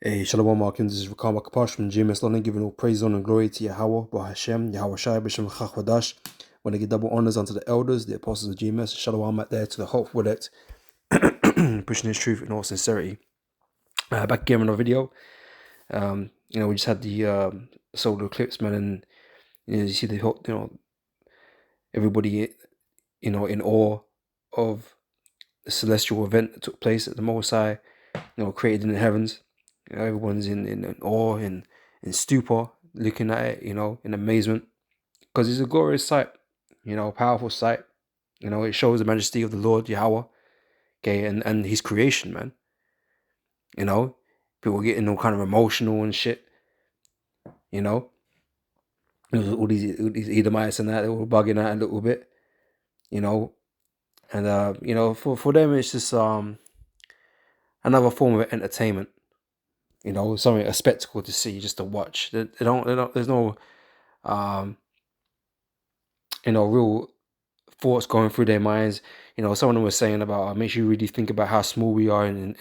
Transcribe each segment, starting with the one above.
Hey, Shalom Markin, this is Rakam Akapash from GMS London, giving all praise, honor, and glory to Yahweh, Bah Hashem, Yahweh Shai, B'Shem Chachwadash. Want to give double honors unto the elders, the apostles of GMS, Shalom out there to the hopeful that pushing his truth in all sincerity. Back again on a video. We just had the solar eclipse, man, and you see the everybody, in awe of the celestial event that took place at the Most High, created in the heavens. Everyone's in awe and in stupor, looking at it, in amazement, because it's a glorious sight, powerful sight. It shows the majesty of the Lord Yahweh, okay, and His creation, man. People getting all kind of emotional and shit. All these Edomites and that, they were bugging out a little bit, and for them it's just another form of entertainment. Something, a spectacle to see, just to watch. They don't. There's no, real thoughts going through their minds. Someone was saying about makes you really think about how small we are in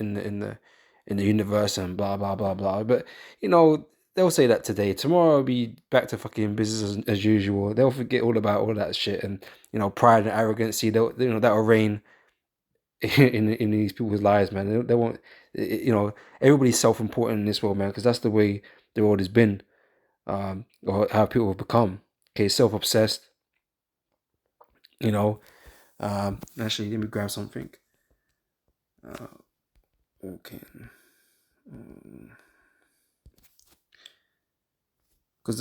the universe and blah blah blah blah. But they'll say that today. Tomorrow will be back to fucking business as usual. They'll forget all about all that shit, and pride and arrogancy. That'll reign in these people's lives, man. They won't. Everybody's self-important in this world, man, because that's the way the world has been, or how people have become. Okay, self-obsessed. Actually, let me grab something. Okay. Because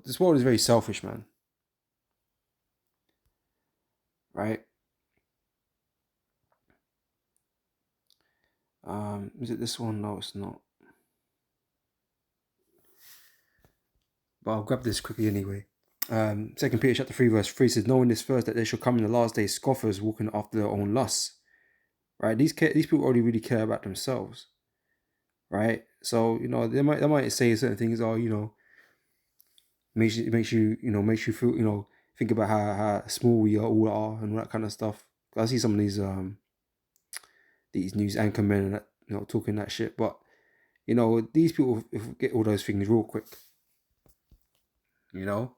this world is very selfish, man. Right? Is it this one? No, it's not. But I'll grab this quickly anyway. 2 Peter chapter 3 verse 3 says, knowing this first, that there shall come in the last days scoffers walking after their own lusts. Right? These people already really care about themselves. Right? So, they might say certain things, makes you feel, think about how small we all are and all that kind of stuff. I see some of these news anchormen and talking that shit, but these people get all those things real quick. I'm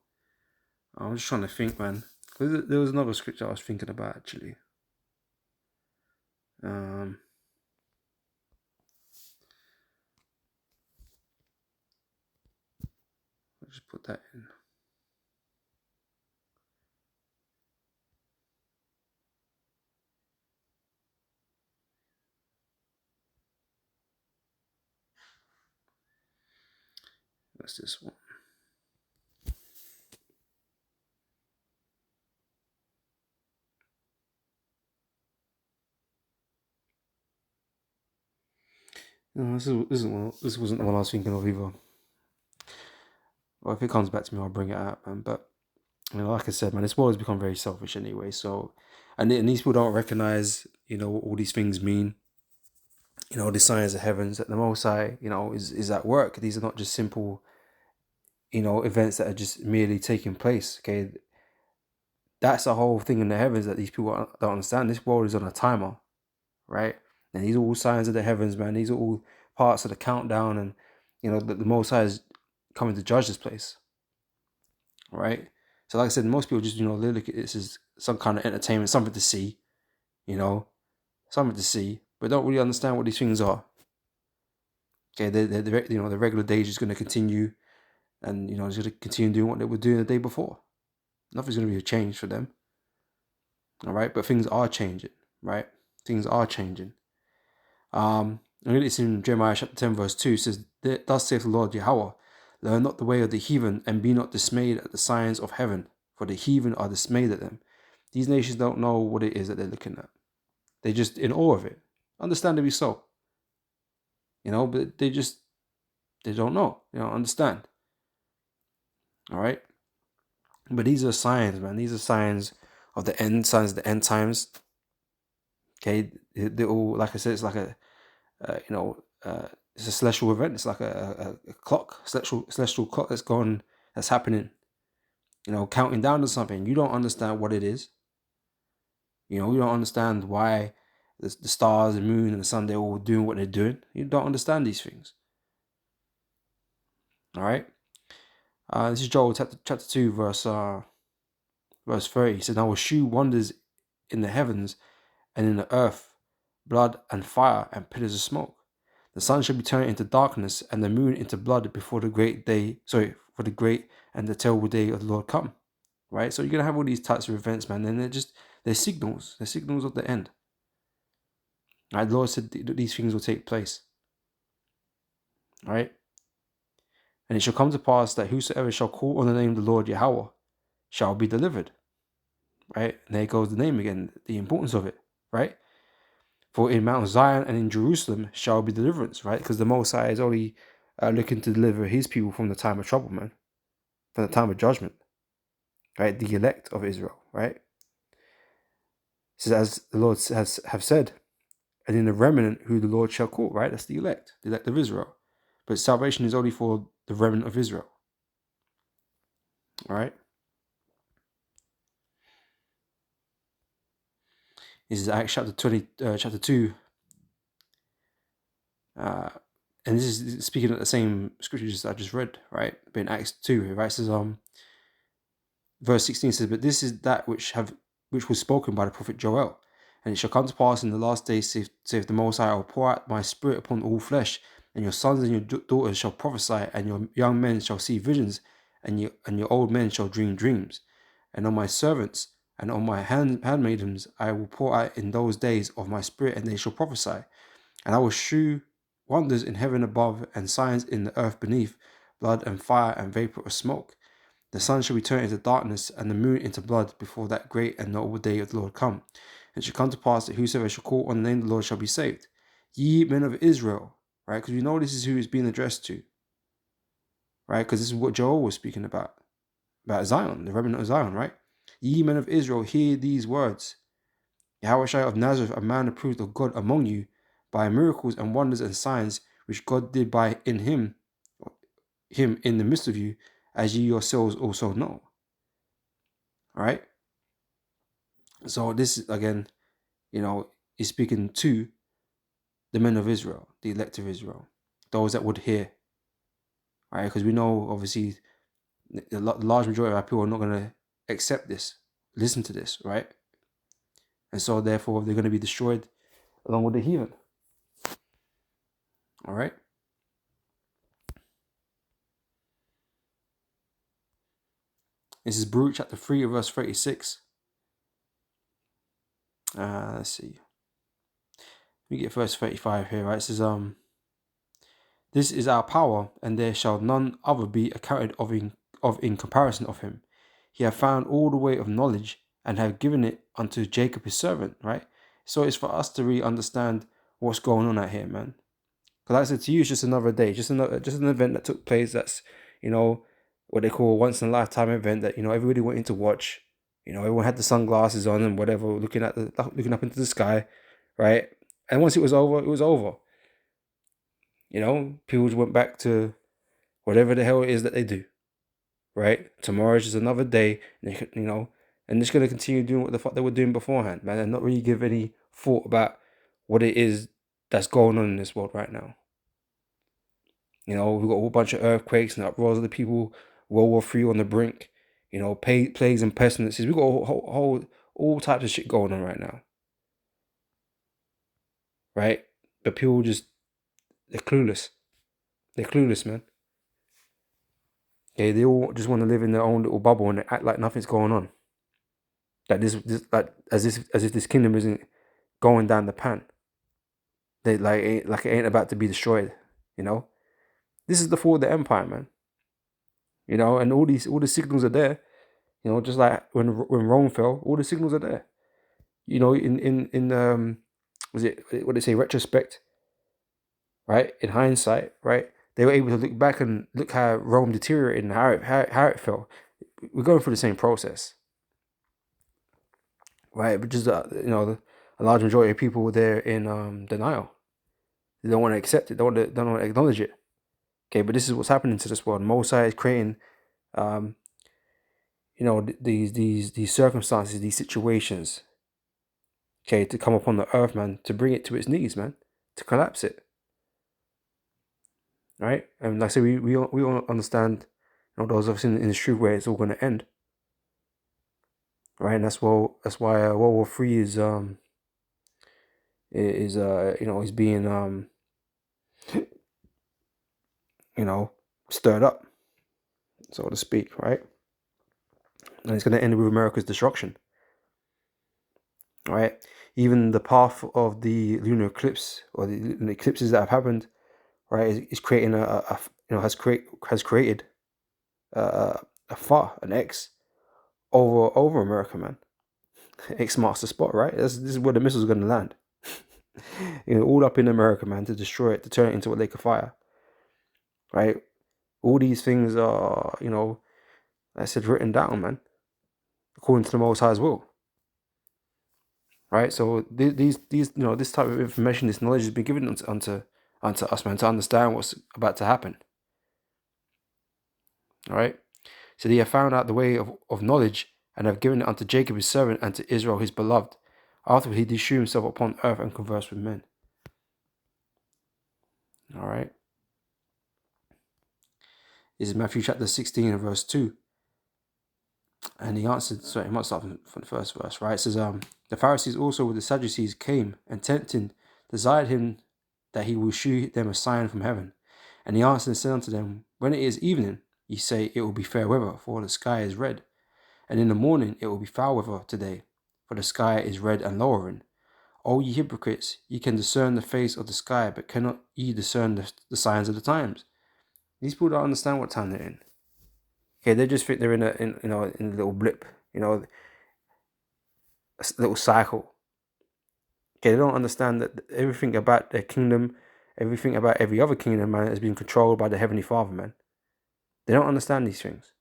just trying to think, man. There was another scripture I was thinking about actually. I'll just put that in. That's this one. No, this wasn't the one I was thinking of either. Well, if it comes back to me, I'll bring it up, man. But like I said, man, this world has become very selfish anyway. So, and these people don't recognize, what all these things mean. The signs of heavens, that the Most High, is at work. These are not just simple, events that are just merely taking place. Okay, that's the whole thing in the heavens that these people don't understand. This world is on a timer, right? And these are all signs of the heavens, man. These are all parts of the countdown, and the Most High is coming to judge this place, right? So, like I said, most people just they look at this as some kind of entertainment, something to see, something to see, but don't really understand what these things are. Okay, the regular day is just going to continue, and it's going to continue doing what they were doing the day before. Nothing's going to be a change for them. All right, but things are changing, right? Things are changing. It's in Jeremiah chapter 10 verse 2 says, thus saith the Lord Yahweh, learn not the way of the heathen, and be not dismayed at the signs of heaven, for the heathen are dismayed at them. These nations don't know what it is that they're looking at. They're just in awe of it. Understandably so. But they don't know. They don't understand. All right? But these are signs, man. These are signs of the end, signs of the end times. Okay? They're all, like I said, it's like it's a celestial event. It's like a clock, celestial clock that's happening, counting down to something. You don't understand what it is. You don't understand why the stars, the moon, and the sun, they're all doing what they're doing. You don't understand these things. All right. This is Joel chapter 2, verse 30. He said, I will shew wonders in the heavens and in the earth, blood and fire and pillars of smoke. The sun shall be turned into darkness and the moon into blood before the for the great and the terrible day of the Lord come. Right? So you're going to have all these types of events, man, and they're signals. They're signals of the end. Right? The Lord said these things will take place. Right? And it shall come to pass that whosoever shall call on the name of the Lord Yahweh shall be delivered. Right? And there goes the name again, the importance of it. Right? For in Mount Zion and in Jerusalem shall be deliverance. Right? Because the Most High is only looking to deliver his people from the time of trouble, man. From the time of judgment. Right? The elect of Israel. Right? It says, as the Lord have said, and in the remnant who the Lord shall call. Right? That's the elect of Israel. But salvation is only for the remnant of Israel. All right? This is Acts chapter 2. And this is speaking of the same scriptures I just read, right? But in Acts 2, right? It says, verse 16 says, but this is that which was spoken by the prophet Joel. And it shall come to pass in the last days, saith the Most High, I will pour out my spirit upon all flesh, and your sons and your daughters shall prophesy, and your young men shall see visions, and your old men shall dream dreams. And on my servants and on my handmaidens I will pour out in those days of my spirit, and they shall prophesy. And I will shew wonders in heaven above, and signs in the earth beneath, blood and fire and vapor of smoke. The sun shall be turned into darkness, and the moon into blood, before that great and notable day of the Lord come. And it shall come to pass that whosoever shall call on the name of the Lord shall be saved. Ye men of Israel, right? Because we know this is who is being addressed to, right? Because this is what Joel was speaking about Zion, the remnant of Zion, right? Ye men of Israel, hear these words. Yahweh of Nazareth, a man approved of God among you, by miracles and wonders and signs which God did by in him in the midst of you, as ye yourselves also know. All right. So this again, is speaking to the men of Israel, the elect of Israel, those that would hear. All right, because we know obviously the large majority of our people are not going to accept this, listen to this, right? And so therefore they're going to be destroyed along with the heathen. All right. This is Baruch chapter 3, verse 36. Let's see. We get verse 35 here, right? It says, this is our power, and there shall none other be accounted of in comparison of him. He hath found all the way of knowledge, and have given it unto Jacob his servant, right? So it's for us to really understand what's going on out here, man. Because like I said to you, it's just another day, just an event that took place. That's what they call a once in a lifetime event that everybody went in to watch. Everyone had the sunglasses on and whatever, looking up into the sky, right? And once it was over, it was over. People just went back to whatever the hell it is that they do, right? Tomorrow is just another day, and they're just gonna continue doing what the fuck they were doing beforehand, man, and not really give any thought about what it is that's going on in this world right now. We've got a whole bunch of earthquakes and uproars of the people, World War III on the brink, plagues and pestilences. We've got all types of shit going on right now, right? But people they're clueless. They're clueless, man. Okay, they all just want to live in their own little bubble and act like nothing's going on. Like as if this kingdom isn't going down the pan. They it ain't about to be destroyed. This is the fall of the empire, man. And all the signals are there. Just like when Rome fell, all the signals are there. In was it what they say, retrospect, right? In hindsight, right? They were able to look back and look how Rome deteriorated and how it fell. We're going through the same process, right? But just a large majority of people there in denial. They don't want to accept it. They don't want to acknowledge it. Okay, but this is what's happening to this world. Mosai is creating, these circumstances, these situations. Okay, to come upon the earth, man, to bring it to its knees, man, to collapse it. right? And like I say, we all understand, those of us in this truth where it's all going to end, right? And that's why World War Three is being you know stirred up, so to speak, right? And it's going to end with America's destruction, right? Even the path of the lunar eclipse or the eclipses that have happened, right, is creating has created an X over America, man. X marks the spot, right? This is where the missiles are going to land. All up in America, man, to destroy it, to turn it into a lake of fire, right? All these things are, like I said, written down, man, according to the Most High's will, right? So these this type of information, this knowledge has been given unto us, man, to understand what's about to happen, all right? So they have found out the way of knowledge and have given it unto Jacob his servant and to Israel his beloved. Afterward he did shew himself upon earth and converse with men. All right. This is Matthew chapter 16 and verse 2. And he answered, sorry, I might start from the first verse, right? It says, the Pharisees also with the Sadducees came and tempting, desired him that he will shew them a sign from heaven. And he answered and said unto them, when it is evening, ye say it will be fair weather, for the sky is red. And in the morning it will be foul weather today, for the sky is red and lowering. O ye hypocrites, ye can discern the face of the sky, but cannot ye discern the signs of the times? These people don't understand what time they're in. Okay, they just think they're in a little blip, a little cycle. Okay, they don't understand that everything about their kingdom, everything about every other kingdom, man, is being controlled by the Heavenly Father, man. They don't understand these things.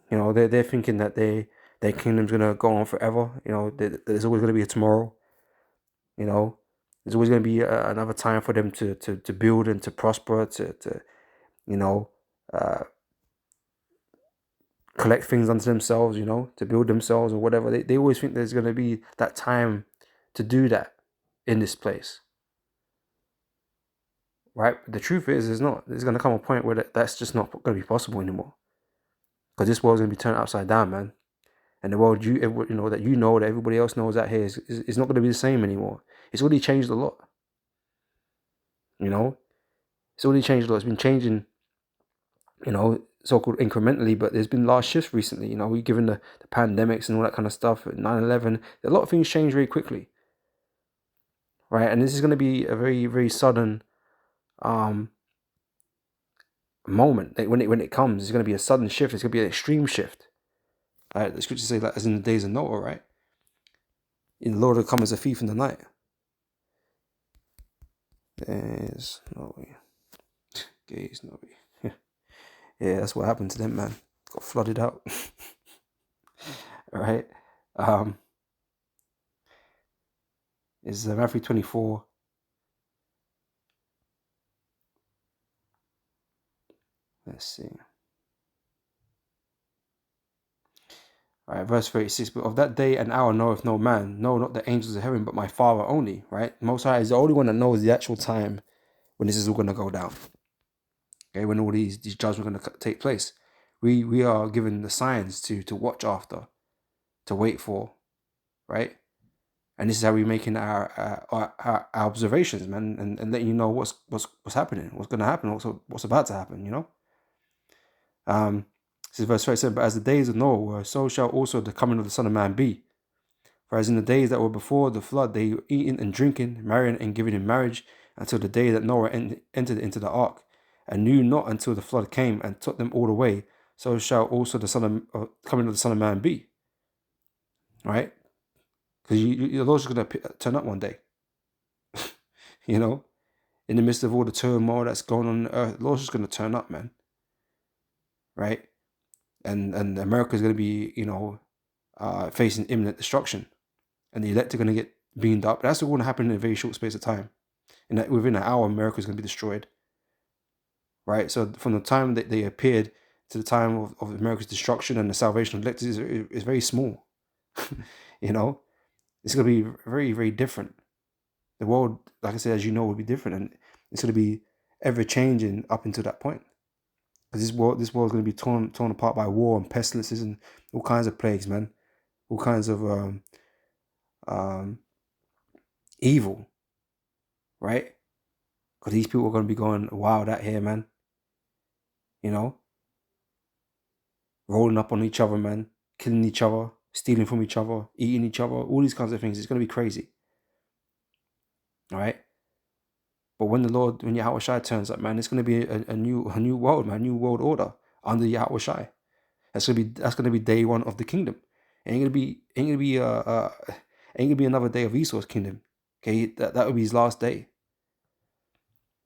They're thinking that their kingdom's gonna go on forever. There's always gonna be a tomorrow. There's always gonna be another time for them to build and to prosper, to uh, collect things unto themselves, to build themselves or whatever. They always think there's going to be that time to do that in this place, right? But the truth is, there's not. There's going to come a point where that's just not going to be possible anymore, because this world's going to be turned upside down, man. And the world that everybody else knows out here is not going to be the same anymore. It's already changed a lot. It's already changed a lot. It's been changing, so-called incrementally, but there's been large shifts recently. We given the pandemics and all that kind of stuff, 9/11, a lot of things change very quickly, right? And this is going to be a very, very sudden moment. When it comes, it's going to be a sudden shift. It's going to be an extreme shift. Right? The scriptures say that as in the days of Noah, right? In the Lord will come as a thief in the night. There's no way. There's no way. Yeah, that's what happened to them, man. Got flooded out. All right. Is Matthew 24. Let's see. All right, verse 36. But of that day and hour knoweth no man, no, not the angels of heaven, but my Father only. Right. Most High is the only one that knows the actual time when this is all going to go down. Okay, when all these judgments are going to take place. We are given the signs to watch after, to wait for, right? And this is how we're making our observations, man, and letting you know what's happening, what's going to happen, also what's about to happen, This is verse 37. But as the days of Noah were, so shall also the coming of the Son of Man be. For as in the days that were before the flood, they were eating and drinking, marrying and giving in marriage, until the day that Noah entered into the ark, and knew not until the flood came and took them all away. So shall also the coming of the Son of Man be. Right? Because your Lord's going to turn up one day. In the midst of all the turmoil that's going on earth, the Lord's just going to turn up, man. Right? And America's going to be, facing imminent destruction. And the elect are going to get beamed up. That's all going to happen in a very short space of time. And that within an hour, America is going to be destroyed. Right? So from the time that they appeared to the time of America's destruction and the salvation of electors is very small. It's going to be very, very different. The world, like I said, as you know, will be different. And it's going to be ever changing up until that point. Because this world is going to be torn apart by war and pestilences and all kinds of plagues, man. All kinds of evil, right? Because these people are going to be going wild out here, man. You know, rolling up on each other, man, killing each other, stealing from each other, eating each other, all these kinds of things. It's going to be crazy, all right? But when Yahweh Shai turns up, man, it's going to be a new world, man, new world order under Yahweh Shai. That's gonna be day one of the kingdom. Ain't gonna be another day of Esau's kingdom. Okay, that would be his last day.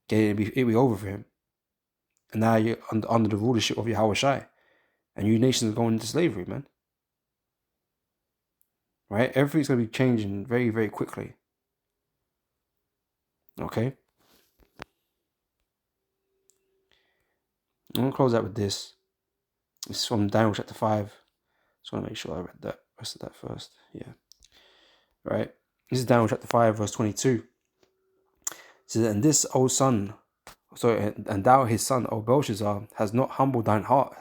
Okay, it'd be over for him. And now you're under the rulership of Yahweh Shai, and you nations are going into slavery, man. Right? Everything's gonna be changing very, very quickly. Okay. I'm gonna close out with this. This is from Daniel chapter 5. Just want to make sure I read that rest of that first. Yeah. Right. This is Daniel chapter 5, verse 22. It says, and this, O son, and thou his son, O Belshazzar, has not humbled thine heart,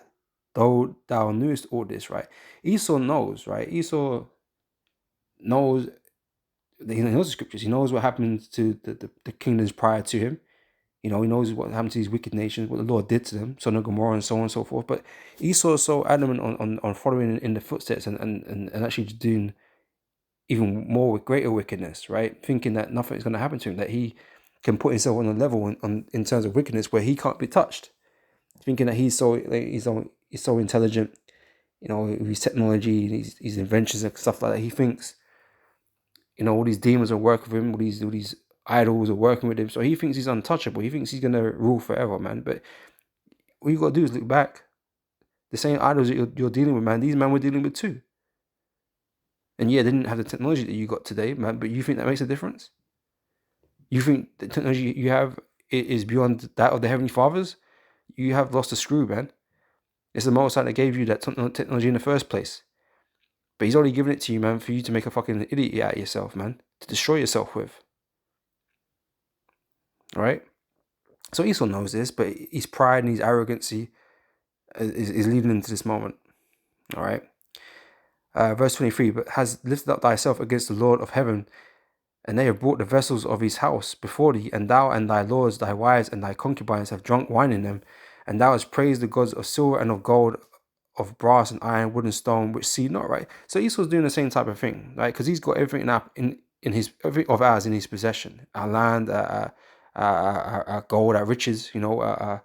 though thou knewest all this, right? Esau knows, right? Esau knows, he knows the scriptures. He knows what happened to the kingdoms prior to him. You know, he knows what happened to these wicked nations, what the Lord did to them, Sodom and Gomorrah, and so on and so forth. But Esau is so adamant on following in the footsteps and actually doing even more with greater wickedness, right? Thinking that nothing is going to happen to him, that he can put himself on a level in terms of wickedness where he can't be touched. Thinking that he's so intelligent, you know, with his technology, his inventions and stuff like that. He thinks, you know, all these demons are working with him, all these idols are working with him. So he thinks he's untouchable. He thinks he's gonna rule forever, man. But all you gotta do is look back. The same idols that you're dealing with, man, these men were dealing with too. And yeah, they didn't have the technology that you got today, man. But you think that makes a difference? You think the technology you have is beyond that of the Heavenly Fathers? You have lost a screw, man. It's the Most High that gave you that technology in the first place. But he's only given it to you, man, for you to make a fucking idiot out of yourself, man. To destroy yourself with. Alright? So Esau knows this, but his pride and his arrogancy is leading him to this moment. Alright? Verse 23, but has lifted up thyself against the Lord of heaven, and they have brought the vessels of his house before thee, and thou and thy lords, thy wives, and thy concubines have drunk wine in them, and thou hast praised the gods of silver and of gold, of brass and iron, wood and stone, which see not, right? So Esau's doing the same type of thing, right? Because he's got everything in his every of ours in his possession, our land, our gold, our riches, you know, our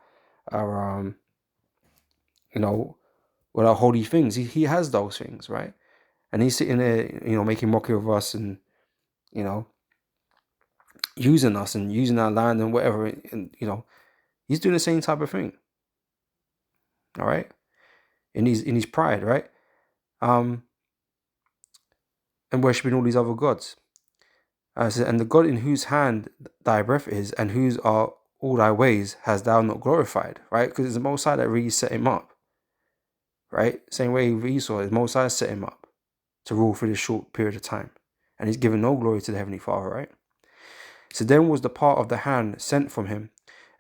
you know, what our holy things. He has those things, right? And he's sitting there, you know, making mockery of us, and you know, using us and using our land and whatever, and you know, he's doing the same type of thing. All right, in his pride, right? And worshiping all these other gods. And the God in whose hand thy breath is, and whose are all thy ways, has thou not glorified, right? Because it's the Most High that really set him up, right? Same way with Esau, the Most High set him up to rule for this short period of time, and he's given no glory to the Heavenly Father, right? So then was the part of the hand sent from him,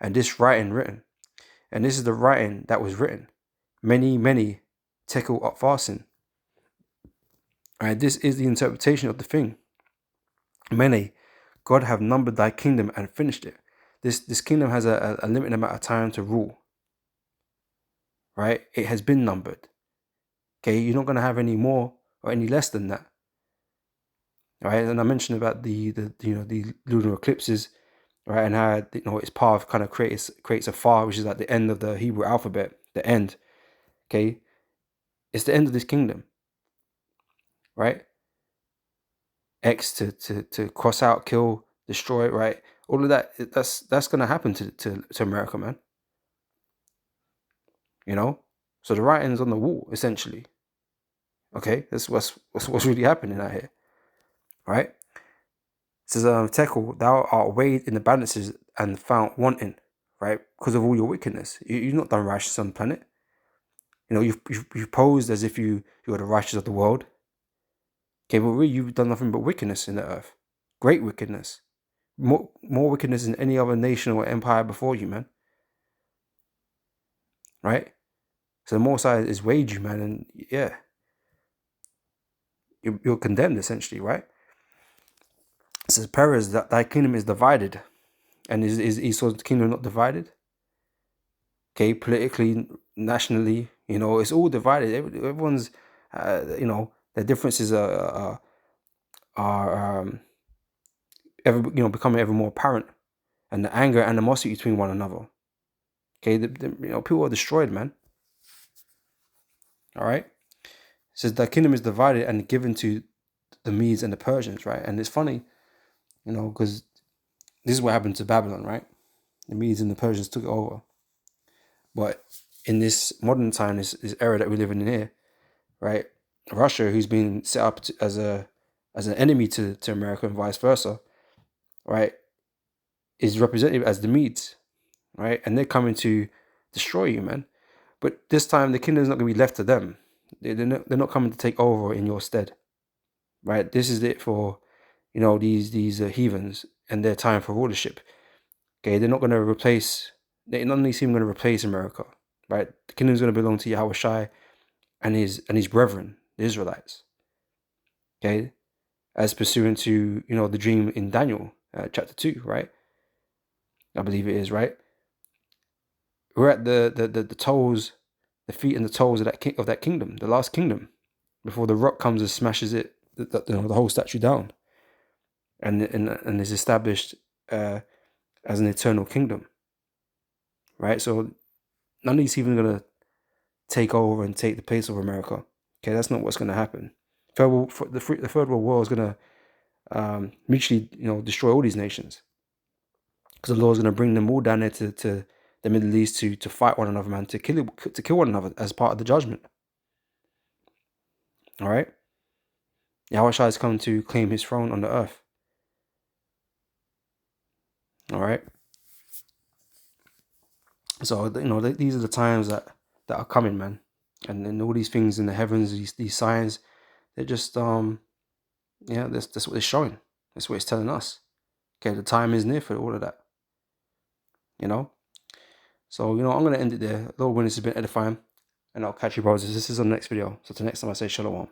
and this writing written, and this is the writing that was written, many tekel up fasten. Right, this is the interpretation of the thing. Many, God have numbered thy kingdom and finished it. This kingdom has a limited amount of time to rule. Right? It has been numbered. Okay, you're not gonna have any more or any less than that. Right? And I mentioned about the lunar eclipses, right? And how, you know, its path kind of creates a far, which is at the end of the Hebrew alphabet, the end. Okay, it's the end of this kingdom. Right? X to cross out, kill, destroy, right? All of that, that's gonna happen to America, man. You know? So the writing's on the wall, essentially. Okay? That's what's really happening out here. Right? It says, Tekel, thou art weighed in the balances and found wanting, right? Because of all your wickedness. You've not done righteous on the planet. You know, you've posed as if you're the righteous of the world. Okay, but really you've done nothing but wickedness in the earth. Great wickedness. more wickedness than any other nation or empire before you, man. Right? So the Most High is weighed you, man, and yeah, you're condemned essentially, right? It says, Perez, that thy kingdom is divided. And is Esau's kingdom not divided? Okay, politically, nationally, it's all divided. Everyone's, their differences are becoming ever more apparent, and the anger and animosity between one another. Okay, people are destroyed, man. All right. It says the kingdom is divided and given to the Medes and the Persians, right? And it's funny, because this is what happened to Babylon, right? The Medes and the Persians took it over. But in this modern time, this era that we're living in here, right? Russia, who's been set up as an enemy to America and vice versa, right, is represented as the Medes, right? And they're coming to destroy you, man. But this time, the kingdom's not going to be left to them. They're not coming to take over in your stead, right? This is it for, these heathens and their time for rulership. Okay, they're not going to replace. None of these teams going to replace America, right? The kingdom's going to belong to Yahweh Shai and his brethren, the Israelites. Okay, as pursuant to the dream in Daniel chapter 2, right? I believe it is, right? We're at the toes, the feet and the toes of that kingdom, the last kingdom, before the rock comes and smashes it, the whole statue down, and is established as an eternal kingdom, right? So none of these even gonna take over and take the place of America. Okay, that's not what's gonna happen. The third world war is gonna mutually, destroy all these nations, because the Lord is gonna bring them all down there to the Middle East to fight one another, man, to kill one another as part of the judgment. All right, Yahweh Shai has come to claim his throne on the earth. All right, so these are the times that are coming, man, and all these things in the heavens, these signs, they're just that's what it's showing. That's what it's telling us. Okay, the time is near for all of that. So I'm gonna end it there. Lord, when this has been edifying, and I'll catch you, brothers. This is on the next video. So till next time, I say shalom.